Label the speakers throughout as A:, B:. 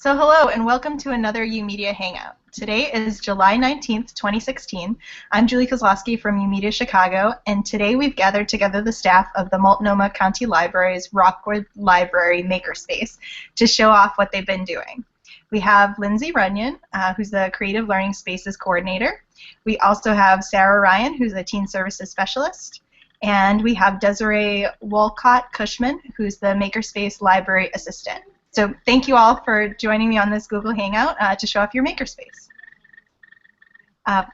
A: So hello and welcome to another UMedia Hangout. Today is July 19th, 2016. I'm Julie Kozlowski from UMedia Chicago, and today we've gathered together the staff of the Multnomah County Library's Rockwood Library Makerspace to show off what they've been doing. We have Lindsay Runyon, who's the Creative Learning Spaces Coordinator. We also have Sarah Ryan, who's a Teen Services Specialist. And we have Desiree Wolcott-Cushman, who's the Makerspace Library Assistant. So thank you all for joining me on this Google Hangout to show off your Makerspace.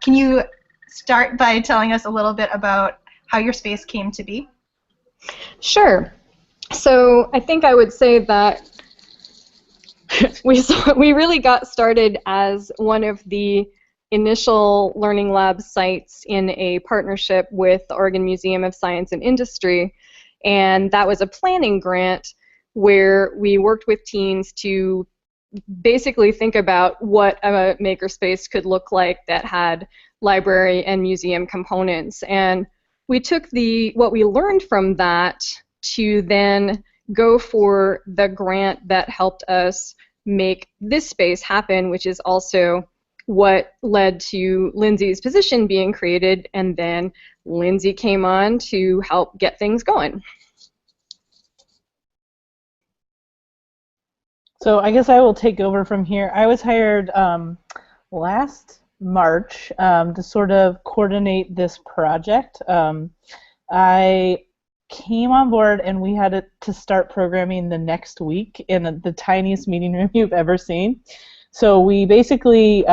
A: Can you start by telling us a little bit about how your space came to be?
B: Sure. So I think I would say that we really got started as one of the initial Learning Lab sites in a partnership with the Oregon Museum of Science and Industry, and that was a planning grant where we worked with teens to basically think about what a makerspace could look like that had library and museum components. And we took what we learned from that to then go for the grant that helped us make this space happen, which is also what led to Lindsay's position being created, and then Lindsay came on to help get things going.
C: So I guess I will take over from here. I was hired last March to sort of coordinate this project. I came on board and we had to start programming the next week in the tiniest meeting room you've ever seen. So we basically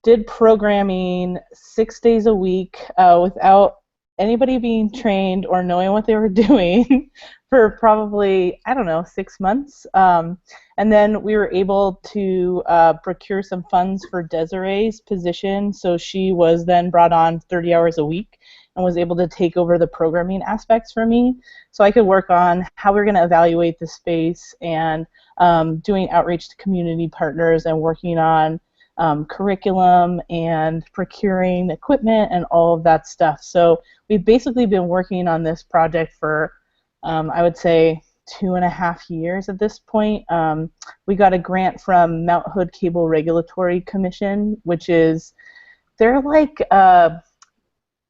C: did programming 6 days a week without anybody being trained or knowing what they were doing for probably, I don't know, 6 months. And then we were able to procure some funds for Desiree's position, so she was then brought on 30 hours a week and was able to take over the programming aspects for me, so I could work on how we're going to evaluate the space and doing outreach to community partners and working on curriculum and procuring equipment and all of that stuff. So we've basically been working on this project for I would say 2.5 years at this point. We got a grant from Mount Hood Cable Regulatory Commission, which is, they're like,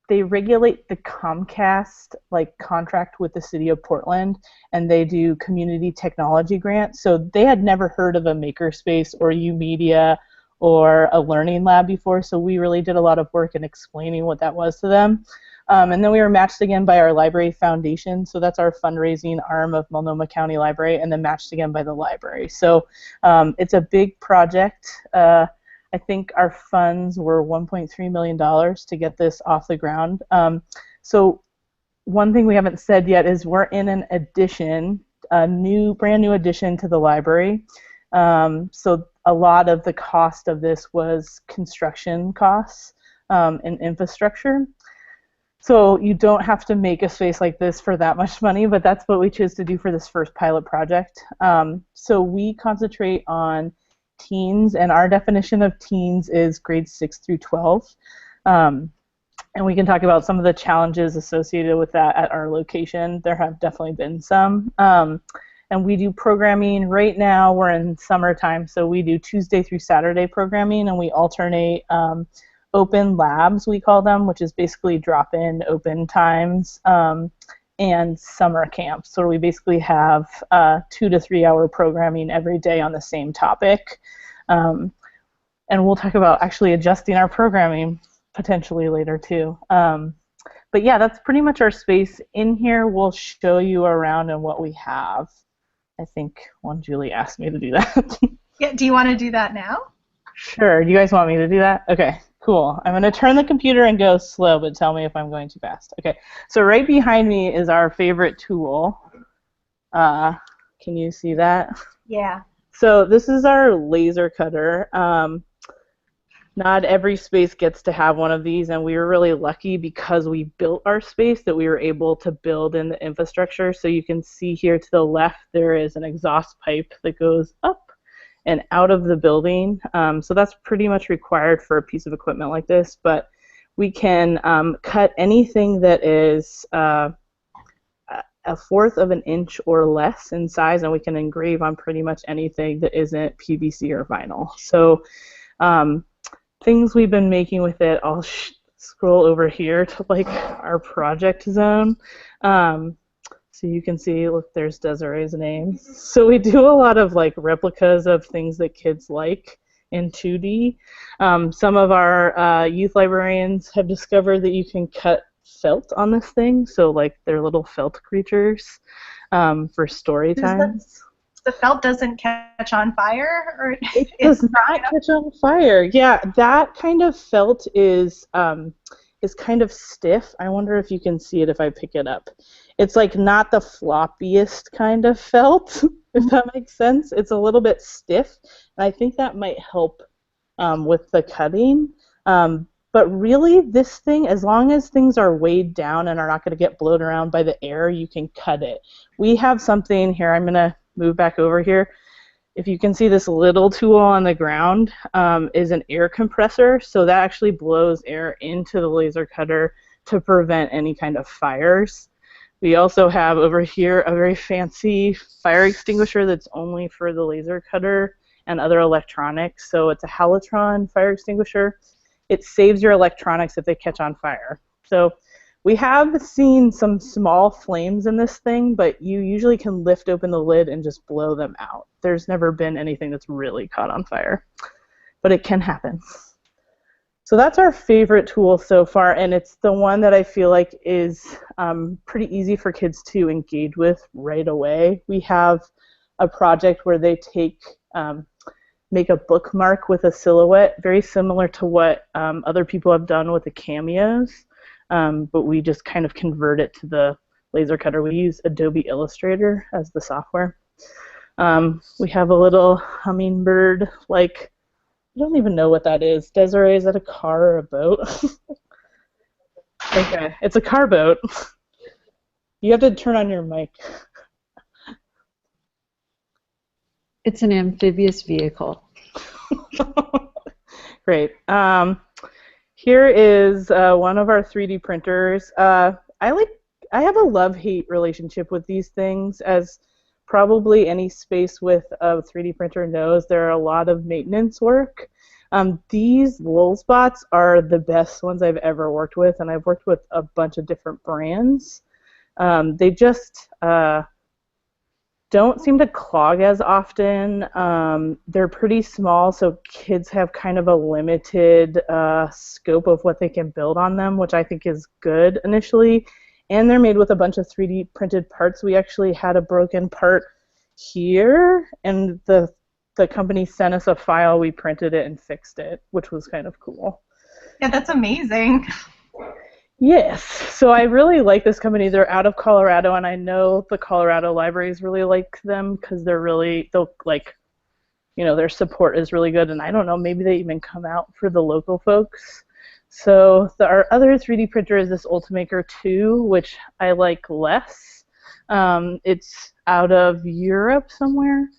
C: they regulate the Comcast contract with the city of Portland, and they do community technology grants. So they had never heard of a makerspace or UMedia or a learning lab before, so we really did a lot of work in explaining what that was to them. And then we were matched again by our library foundation, so that's our fundraising arm of Multnomah County Library, and then matched again by the library. So it's a big project. I think our funds were $1.3 million to get this off the ground. So one thing we haven't said yet is we're in an addition, a brand new addition to the library. So a lot of the cost of this was construction costs and infrastructure. So you don't have to make a space like this for that much money, but that's what we chose to do for this first pilot project. So we concentrate on teens, and our definition of teens is grades 6 through 12. And we can talk about some of the challenges associated with that at our location. There have definitely been some. And we do programming. Right now we're in summertime, so we do Tuesday through Saturday programming, and we alternate open labs, we call them, which is basically drop-in open times, and summer camps. So we basically have 2 to 3 hour programming every day on the same topic. And we'll talk about actually adjusting our programming potentially later too. But yeah, that's pretty much our space. In here, we'll show you around and what we have. I think Julie asked me to do that.
A: Yeah, do you want to do that now?
C: Sure. Do you guys want me to do that? Okay. Cool. I'm going to turn the computer and go slow, but tell me if I'm going too fast. Okay, so right behind me is our favorite tool. Can you see that?
A: Yeah.
C: So this is our laser cutter. Not every space gets to have one of these, and we were really lucky because we built our space that we were able to build in the infrastructure. So you can see here to the left there is an exhaust pipe that goes up and out of the building. So that's pretty much required for a piece of equipment like this, but we can cut anything that is 1/4 of an inch or less in size, and we can engrave on pretty much anything that isn't PVC or vinyl. So things we've been making with it, I'll scroll over here to like our project zone. So you can see, look, there's Desiree's name. So we do a lot of like replicas of things that kids like in 2D. Some of our youth librarians have discovered that you can cut felt on this thing, so like they're little felt creatures for story times.
A: The felt doesn't catch on fire, or
C: it does not catch on fire. Yeah, that kind of felt is kind of stiff. I wonder if you can see it if I pick it up. It's like not the floppiest kind of felt, if that makes sense. It's a little bit stiff, and I think that might help with the cutting. But really, this thing, as long as things are weighed down and are not going to get blown around by the air, you can cut it. We have something here. I'm going to move back over here. If you can see this little tool on the ground is an air compressor, so that actually blows air into the laser cutter to prevent any kind of fires. We also have over here a very fancy fire extinguisher that's only for the laser cutter and other electronics. So it's a Helitron fire extinguisher. It saves your electronics if they catch on fire. So we have seen some small flames in this thing, but you usually can lift open the lid and just blow them out. There's never been anything that's really caught on fire, but it can happen. So that's our favorite tool so far, and it's the one that I feel like is pretty easy for kids to engage with right away. We have a project where they make a bookmark with a silhouette, very similar to what other people have done with the cameos, but we just kind of convert it to the laser cutter. We use Adobe Illustrator as the software. We have a little hummingbird, like, I don't even know what that is. Desiree, is that a car or a boat? Okay, it's a car boat. You have to turn on your mic.
D: It's an amphibious vehicle.
C: Great. Here is one of our 3D printers. I have a love-hate relationship with these things, as probably any space with a 3D printer knows. There are a lot of maintenance work. These Lul spots are the best ones I've ever worked with, and I've worked with a bunch of different brands. They just don't seem to clog as often. They're pretty small, so kids have kind of a limited scope of what they can build on them, which I think is good initially. And they're made with a bunch of 3D printed parts. We actually had a broken part here, and the company sent us a file. We printed it and fixed it, which was kind of cool.
A: Yeah, that's amazing.
C: Yes, so I really like this company. They're out of Colorado, and I know the Colorado libraries really like them because their support is really good. And I don't know, maybe they even come out for the local folks. So our other 3D printer is this Ulta Maker 2, which I like less. It's out of Europe somewhere,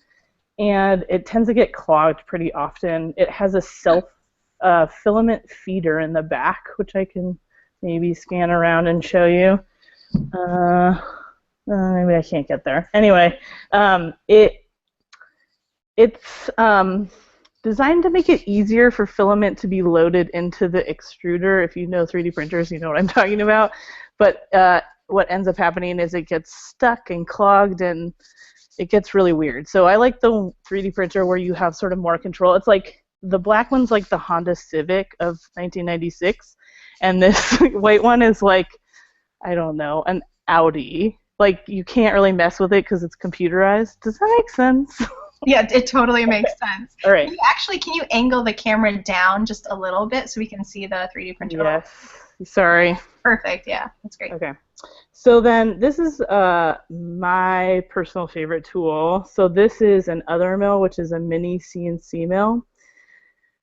C: and it tends to get clogged pretty often. It has a self-filament feeder in the back, which I can maybe scan around and show you. Maybe I can't get there. Anyway, it's designed to make it easier for filament to be loaded into the extruder. If you know 3D printers, you know what I'm talking about. But what ends up happening is it gets stuck and clogged, and it gets really weird. So I like the 3D printer where you have sort of more control. It's like the black one's like the Honda Civic of 1996, and this white one is like, I don't know, an Audi. Like, you can't really mess with it because it's computerized. Does that make sense?
A: Yeah, it totally makes sense.
C: All right.
A: Can you angle the camera down just a little bit so we can see the 3D printer?
C: Yes. Sorry.
A: Perfect. Yeah, that's great.
C: Okay. So then this is my personal favorite tool. So this is an Other Mill, which is a mini CNC mill.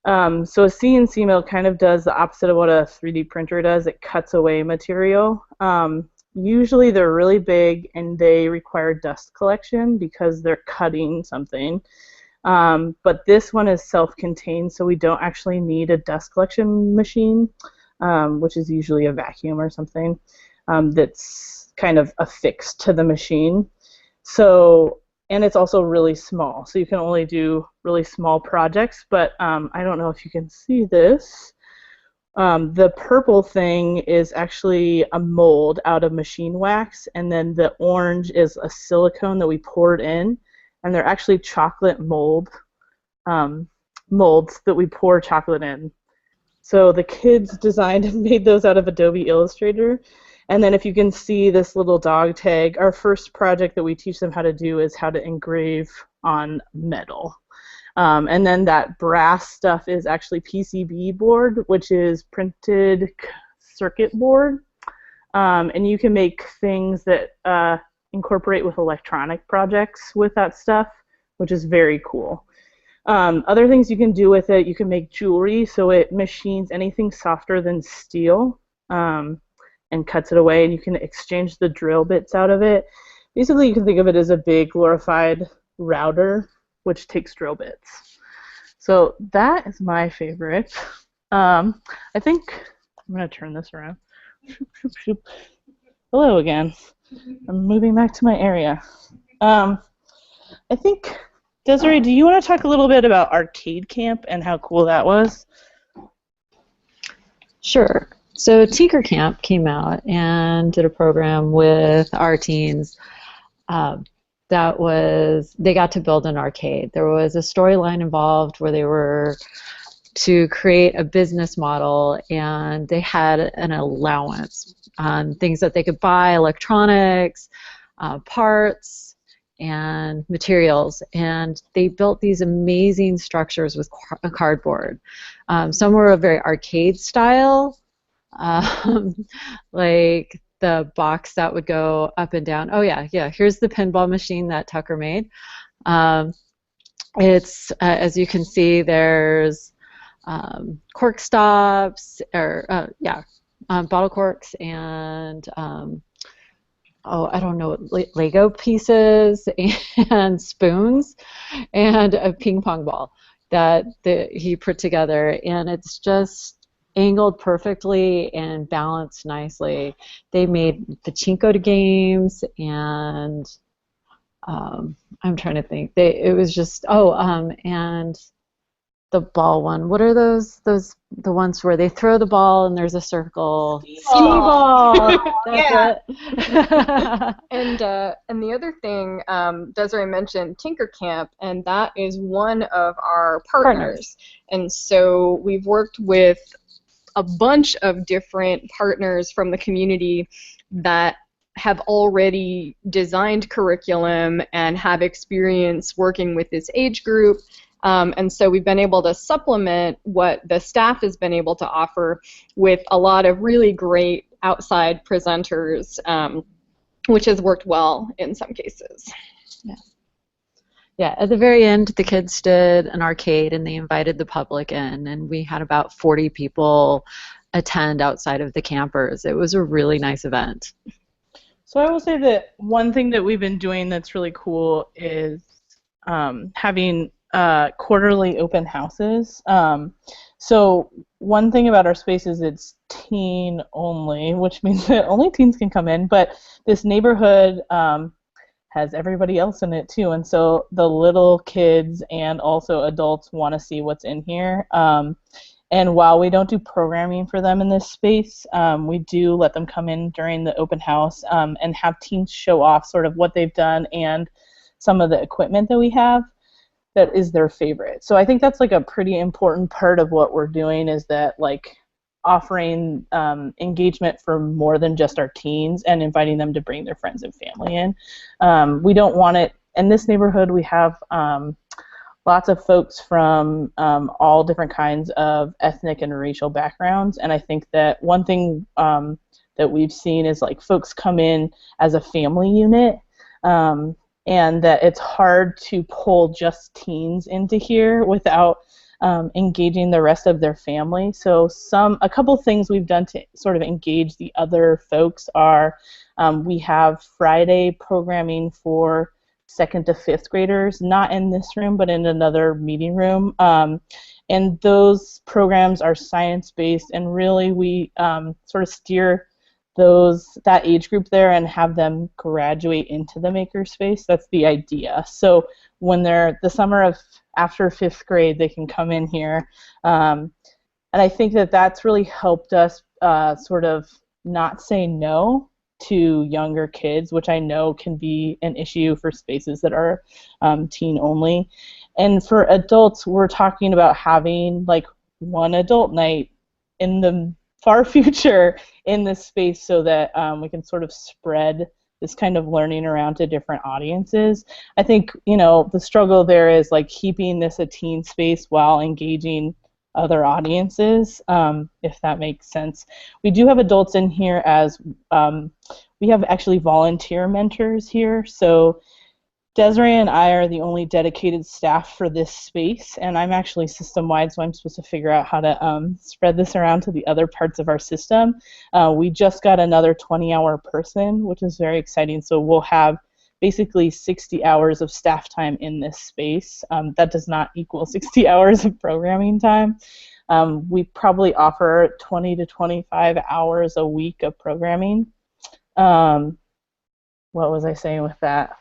C: So a CNC mill kind of does the opposite of what a 3D printer does. It cuts away material. Usually they're really big and they require dust collection because they're cutting something. But this one is self-contained, so we don't actually need a dust collection machine, which is usually a vacuum or something that's kind of affixed to the machine. So, and it's also really small, so you can only do really small projects, but I don't know if you can see this. The purple thing is actually a mold out of machine wax, and then the orange is a silicone that we poured in, and they're actually chocolate molds that we pour chocolate in. So the kids designed and made those out of Adobe Illustrator. And then if you can see this little dog tag, our first project that we teach them how to do is how to engrave on metal. And then that brass stuff is actually PCB board, which is printed circuit board. And you can make things that incorporate with electronic projects with that stuff, which is very cool. Other things you can do with it, you can make jewelry, so it machines anything softer than steel and cuts it away, and you can exchange the drill bits out of it. Basically, you can think of it as a big glorified router, which takes drill bits. So that is my favorite. I think I'm going to turn this around. Hello again. I'm moving back to my area. I think, Desiree, do you want to talk a little bit about Arcade Camp and how cool that was?
D: Sure. So Tinker Camp came out and did a program with our teens. That was, they got to build an arcade. There was a storyline involved where they were to create a business model, and they had an allowance on things that they could buy, electronics, parts, and materials, and they built these amazing structures with cardboard. Some were a very arcade style, like the box that would go up and down. Oh yeah, here's the pinball machine that Tucker made. It's as you can see, there's cork stops, or bottle corks, and I don't know, Lego pieces and spoons and a ping pong ball that he put together, and it's just angled perfectly and balanced nicely. They made pachinko games, and I'm trying to think. It was just and the ball one. What are those? The ones where they throw the ball and there's a circle. Skee-ball. That's it.
B: And the other thing, Desiree mentioned Tinker Camp, and that is one of our partners. And so we've worked with a bunch of different partners from the community that have already designed curriculum and have experience working with this age group. And so we've been able to supplement what the staff has been able to offer with a lot of really great outside presenters, which has worked well in some cases.
D: Yeah, at the very end, the kids did an arcade, and they invited the public in, and we had about 40 people attend outside of the campers. It was a really nice event.
C: So I will say that one thing that we've been doing that's really cool is having quarterly open houses. So one thing about our space is it's teen only, which means that only teens can come in, but this neighborhood has everybody else in it too, and so the little kids and also adults want to see what's in here. And while we don't do programming for them in this space, we do let them come in during the open house and have teens show off sort of what they've done and some of the equipment that we have that is their favorite. So I think that's like a pretty important part of what we're doing, is that like offering engagement for more than just our teens and inviting them to bring their friends and family in. We don't want it, in this neighborhood we have lots of folks from all different kinds of ethnic and racial backgrounds, and I think that one thing that we've seen is like folks come in as a family unit, and that it's hard to pull just teens into here without engaging the rest of their family. So a couple things we've done to sort of engage the other folks are we have Friday programming for 2nd to 5th graders, not in this room but in another meeting room, and those programs are science-based, and really we sort of steer that age group there and have them graduate into the Makerspace. That's the idea. So when they're the summer of after 5th grade, they can come in here. And I think that that's really helped us sort of not say no to younger kids, which I know can be an issue for spaces that are teen only. And for adults, we're talking about having like one adult night in the far future in this space so that we can sort of spread this kind of learning around to different audiences. I think, you know, the struggle there is like keeping this a teen space while engaging other audiences, if that makes sense. We do have adults in here as we have actually volunteer mentors here. So Desiree and I are the only dedicated staff for this space, and I'm actually system-wide, so I'm supposed to figure out how to spread this around to the other parts of our system. We just got another 20-hour person, which is very exciting, so we'll have basically 60 hours of staff time in this space. That does not equal 60 hours of programming time. We probably offer 20 to 25 hours a week of programming. What was I saying with that?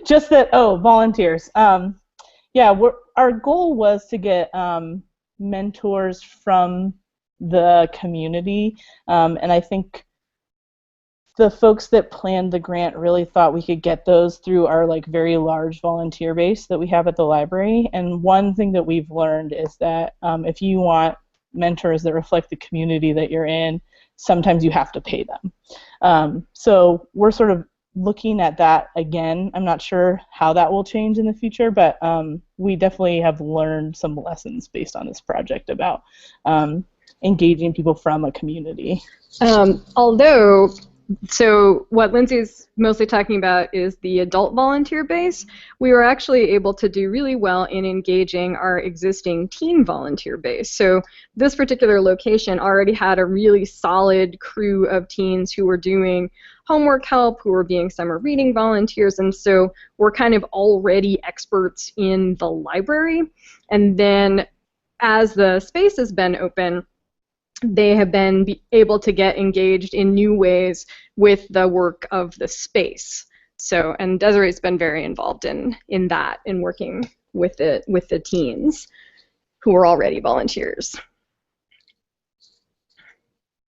C: Just that, volunteers. Yeah, our goal was to get mentors from the community, and I think the folks that planned the grant really thought we could get those through our like very large volunteer base that we have at the library. And one thing that we've learned is that if you want mentors that reflect the community that you're in, sometimes you have to pay them. So we're sort of looking at that again. I'm not sure how that will change in the future, but we definitely have learned some lessons based on this project about engaging people from a community.
B: So what Lindsay's mostly talking about is the adult volunteer base. We were actually able to do really well in engaging our existing teen volunteer base. So this particular location already had a really solid crew of teens who were doing homework help, who were being summer reading volunteers, and so we're kind of already experts in the library. And then as the space has been open, they have been able to get engaged in new ways with the work of the space. So, and Desiree's been very involved in that, in working with the teens who are already volunteers.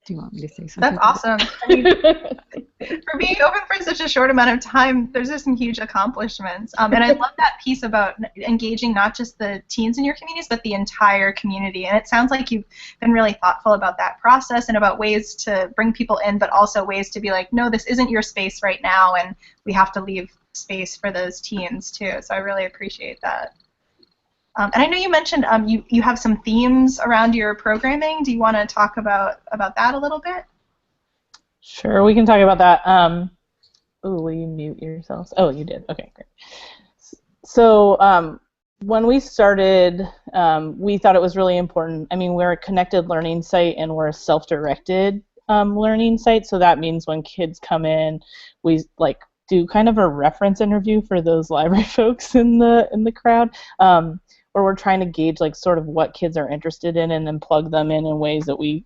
D: Do you want me to say something?
A: That's awesome. I mean, for being open for such a short amount of time, there's just some huge accomplishments. And I love that piece about engaging not just the teens in your communities, but the entire community. And it sounds like you've been really thoughtful about that process and about ways to bring people in, but also ways to be like, no, this isn't your space right now, and we have to leave space for those teens too. So I really appreciate that. And I know you mentioned you have some themes around your programming. Do you want to talk about that a little bit?
C: Sure, we can talk about that. Will you mute yourselves? Oh, you did. Okay, great. So when we started, we thought it was really important. I mean, we're a connected learning site and we're a self-directed learning site. So that means when kids come in, we like do kind of a reference interview for those library folks in the crowd. Where we're trying to gauge like sort of what kids are interested in and then plug them in ways that we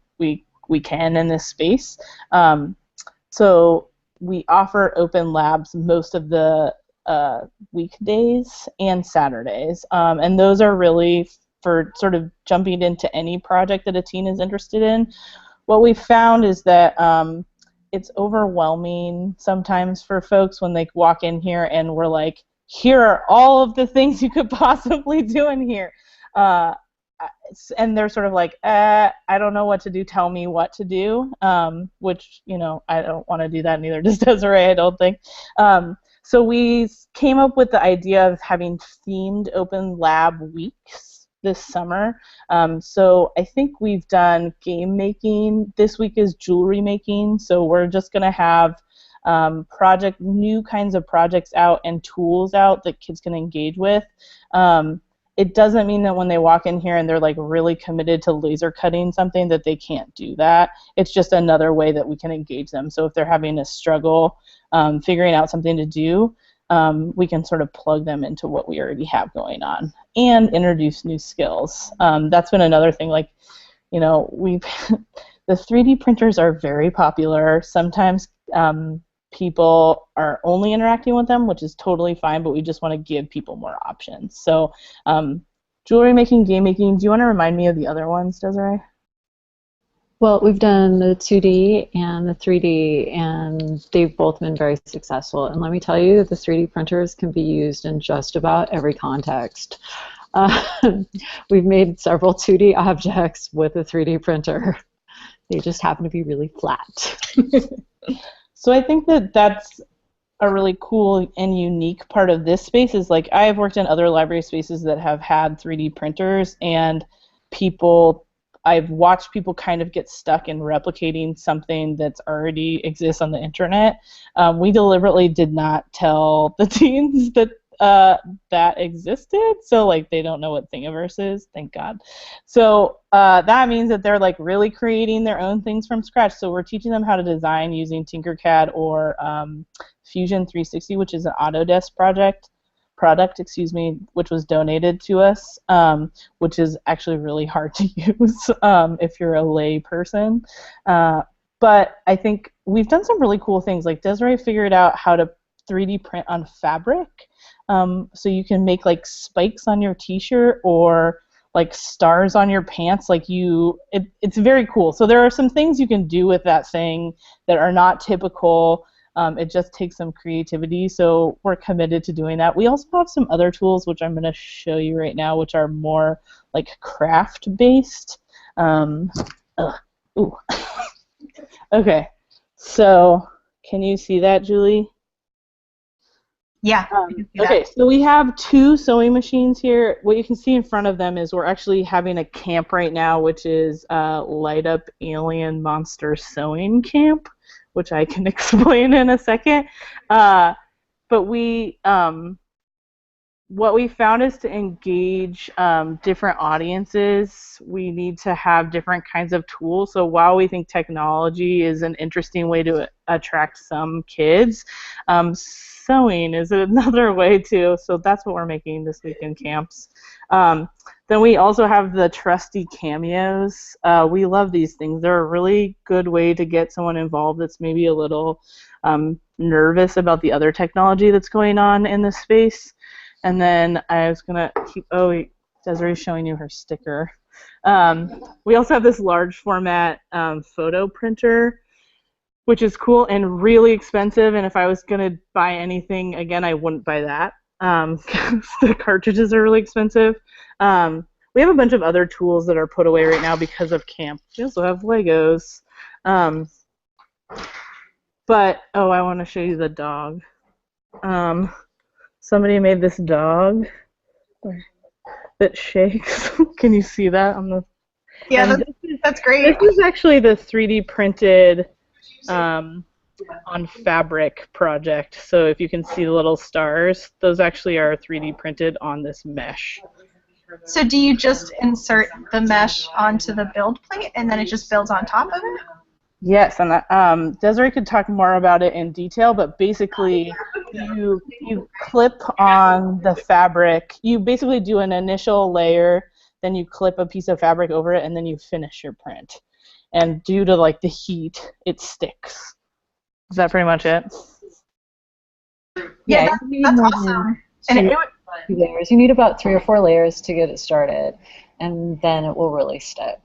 C: can in this space. So we offer open labs most of the weekdays and Saturdays, and those are really for sort of jumping into any project that a teen is interested in. What we found is that it's overwhelming sometimes for folks when they walk in here and we're like, here are all of the things you could possibly do in here. And they're sort of like, I don't know what to do, tell me what to do, which, you know, I don't want to do that, neither does Desiree, I don't think. So we came up with the idea of having themed open lab weeks this summer. So I think we've done game making. This week is jewelry making, so we're just going to have new kinds of projects out and tools out that kids can engage with. It doesn't mean that when they walk in here and they're like really committed to laser cutting something that they can't do that. It's just another way that we can engage them. So if they're having a struggle figuring out something to do, we can sort of plug them into what we already have going on and introduce new skills. That's been another thing, like, you know, the 3D printers are very popular. Sometimes people are only interacting with them, which is totally fine, but we just want to give people more options. So jewelry making, game making, do you want to remind me of the other ones, Desiree?
D: Well, we've done the 2D and the 3D, and they've both been very successful. And let me tell you, the 3D printers can be used in just about every context. We've made several 2D objects with a 3D printer. They just happen to be really flat.
C: So I think that that's a really cool and unique part of this space is like I have worked in other library spaces that have had 3D printers, and I've watched people kind of get stuck in replicating something that's already exists on the internet. We deliberately did not tell the teens that that existed, so like they don't know what Thingiverse is, thank God. So that means that they're like really creating their own things from scratch. So we're teaching them how to design using Tinkercad or Fusion 360, which is an Autodesk product, which was donated to us, which is actually really hard to use if you're a lay person. But I think we've done some really cool things. Like Desiree figured out how to 3D print on fabric, so you can make like spikes on your t-shirt or like stars on your pants. Like it's very cool. So there are some things you can do with that thing that are not typical. It just takes some creativity, so we're committed to doing that. We also have some other tools, which I'm going to show you right now, which are more like craft-based. Ooh. Okay, so can you see that, Julie?
A: Yeah. I can see
C: Okay,
A: that.
C: so we have two sewing machines here. What you can see in front of them is we're actually having a camp right now, which is Light Up Alien Monster Sewing Camp, which I can explain in a second. But what we found is to engage different audiences, we need to have different kinds of tools. So while we think technology is an interesting way to attract some kids, sewing is another way too. So that's what we're making this week in camps. Then we also have the trusty cameos. We love these things. They're a really good way to get someone involved that's maybe a little nervous about the other technology that's going on in this space. And then I was going to keep, Desiree's showing you her sticker. We also have this large format photo printer, which is cool and really expensive. And if I was going to buy anything, again, I wouldn't buy that because the cartridges are really expensive. We have a bunch of other tools that are put away right now because of camp. We also have Legos. But, I want to show you the dog. Somebody made this dog that shakes. Can you see that on the?
A: Yeah, that's great.
C: This is actually the 3D printed on fabric project. So if you can see the little stars, those actually are 3D printed on this mesh.
A: So do you just insert the mesh onto the build plate and then it just builds on top of it?
C: Yes, and Desiree could talk more about it in detail, but basically you clip on the fabric. You basically do an initial layer, then you clip a piece of fabric over it, and then you finish your print. And due to like the heat, it sticks. Is that pretty much it?
B: Yeah,
A: that's awesome. And
B: layers. You need about 3 or 4 layers to get it started, and then it will really stick.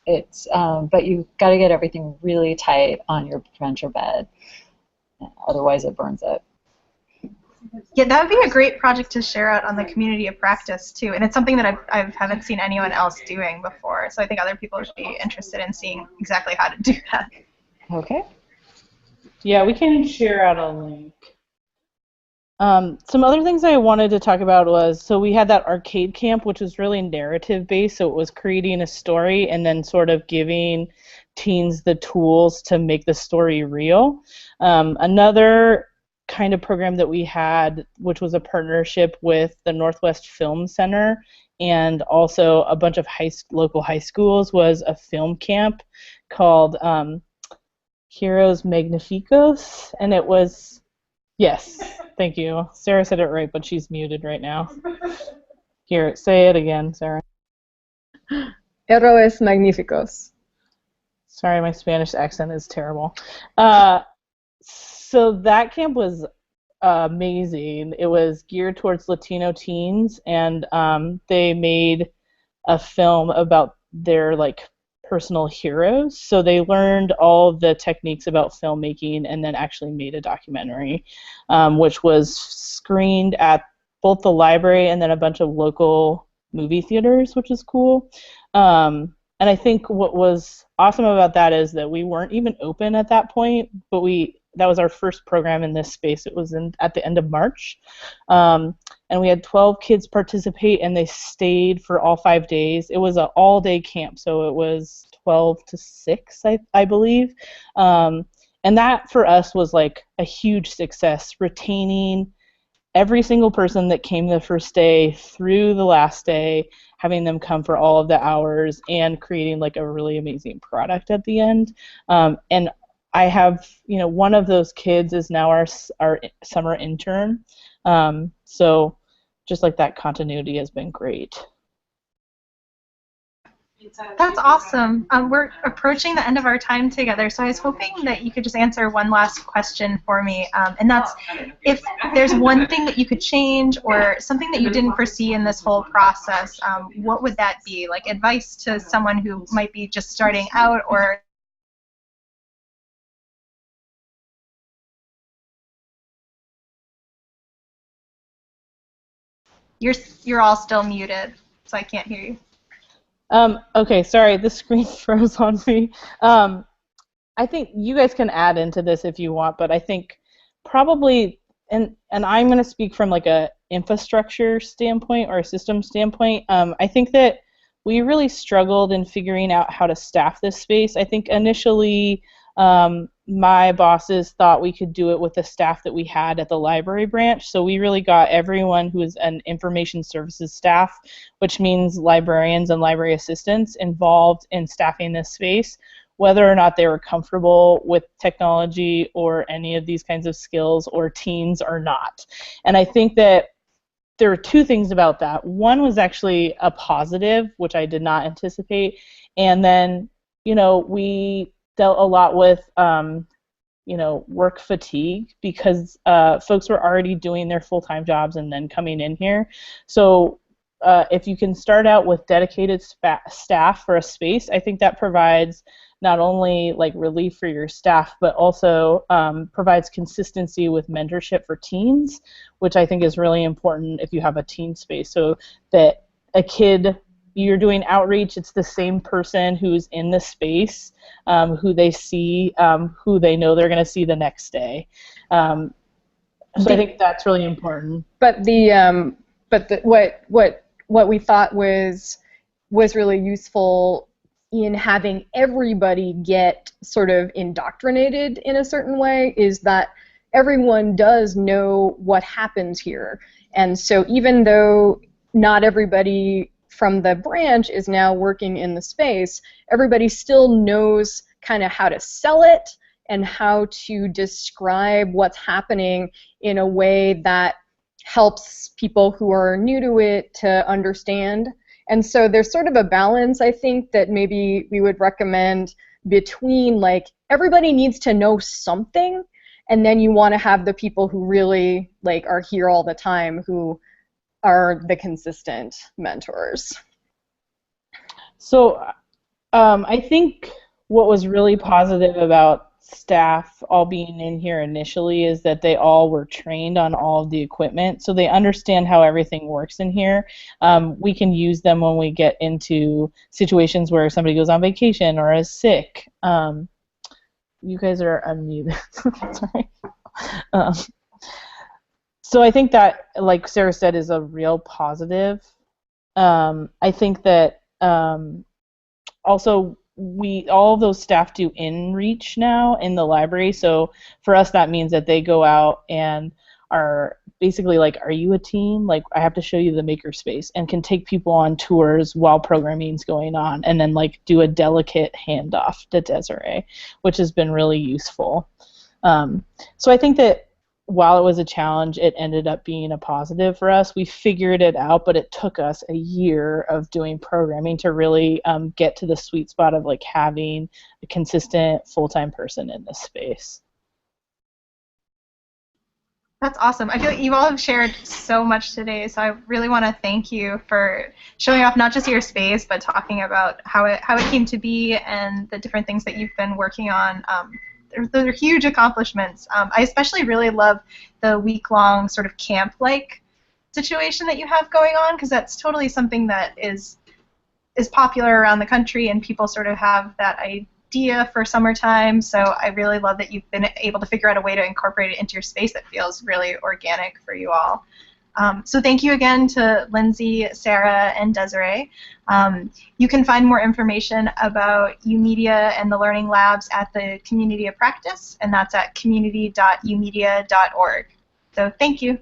B: But you've got to get everything really tight on your printer bed, otherwise it burns it.
A: Yeah, that would be a great project to share out on the community of practice too, and it's something that I haven't seen anyone else doing before. So I think other people should be interested in seeing exactly how to do that.
B: Okay.
C: Yeah, we can share out a link. Some other things I wanted to talk about was, so we had that arcade camp, which was really narrative based, so it was creating a story and then sort of giving teens the tools to make the story real. Another kind of program that we had, which was a partnership with the Northwest Film Center and also a bunch of local high schools, was a film camp called Heroes Magnificos, and it was, yes, thank you. Sarah said it right, but she's muted right now. Here, say it again, Sarah.
B: Héroes Magníficos.
C: Sorry, my Spanish accent is terrible. So that camp was amazing. It was geared towards Latino teens, and they made a film about their like personal heroes. So they learned all the techniques about filmmaking and then actually made a documentary, which was screened at both the library and then a bunch of local movie theaters, which is cool. And I think what was awesome about that is that we weren't even open at that point, but that was our first program in this space. It was at the end of March. And we had 12 kids participate, and they stayed for all 5 days. It was an all-day camp, so it was 12 to 6, I believe. And that, for us, was like a huge success, retaining every single person that came the first day through the last day, having them come for all of the hours, and creating like a really amazing product at the end. And I have, one of those kids is now our summer intern. So just like that continuity has been great.
A: That's awesome. We're approaching the end of our time together, so I was hoping that you could just answer one last question for me, and that's if there's one thing that you could change or something that you didn't foresee in this whole process, what would that be? Like advice to someone who might be just starting out, or you're all still muted, so I can't hear you.
C: Okay, sorry, the screen froze on me. I think you guys can add into this if you want, but I think probably, and I'm going to speak from like a infrastructure standpoint or a system standpoint. I think that we really struggled in figuring out how to staff this space. I think initially my bosses thought we could do it with the staff that we had at the library branch, so we really got everyone who is an information services staff, which means librarians and library assistants, involved in staffing this space, whether or not they were comfortable with technology or any of these kinds of skills, or teens or not. And I think that there were two things about that. One was actually a positive, which I did not anticipate, and then we dealt a lot with work fatigue, because folks were already doing their full-time jobs and then coming in here. So if you can start out with dedicated staff for a space, I think that provides not only like relief for your staff, but also provides consistency with mentorship for teens, which I think is really important if you have a teen space, so that a kid, you're doing outreach, it's the same person who's in the space, who they see, who they know they're going to see the next day. So I think that's really important.
B: But what we thought was really useful in having everybody get sort of indoctrinated in a certain way is that everyone does know what happens here. And so even though not everybody from the branch is now working in the space, everybody still knows kind of how to sell it and how to describe what's happening in a way that helps people who are new to it to understand. And so there's sort of a balance, I think, that maybe we would recommend between, like, everybody needs to know something, and then you want to have the people who really, like, are here all the time, who are the consistent mentors.
C: So I think what was really positive about staff all being in here initially is that they all were trained on all of the equipment, so they understand how everything works in here. We can use them when we get into situations where somebody goes on vacation or is sick. You guys are unmuted. Sorry. So I think that, like Sarah said, is a real positive. I think that also all of those staff do in-reach now in the library, so for us that means that they go out and are basically like, are you a teen? Like, I have to show you the Makerspace, and can take people on tours while programming's going on, and then like do a delicate handoff to Desiree, which has been really useful. So I think that while it was a challenge, it ended up being a positive for us. We figured it out, but it took us a year of doing programming to really get to the sweet spot of like having a consistent full-time person in this space.
A: That's awesome. I feel like you all have shared so much today, so I really want to thank you for showing off not just your space, but talking about how it came to be and the different things that you've been working on. Those are huge accomplishments. I especially really love the week-long sort of camp-like situation that you have going on, because that's totally something that is popular around the country, and people sort of have that idea for summertime. So I really love that you've been able to figure out a way to incorporate it into your space that feels really organic for you all. So thank you again to Lindsay, Sarah, and Desiree. You can find more information about UMedia and the Learning Labs at the Community of Practice, and that's at community.umedia.org. So thank you.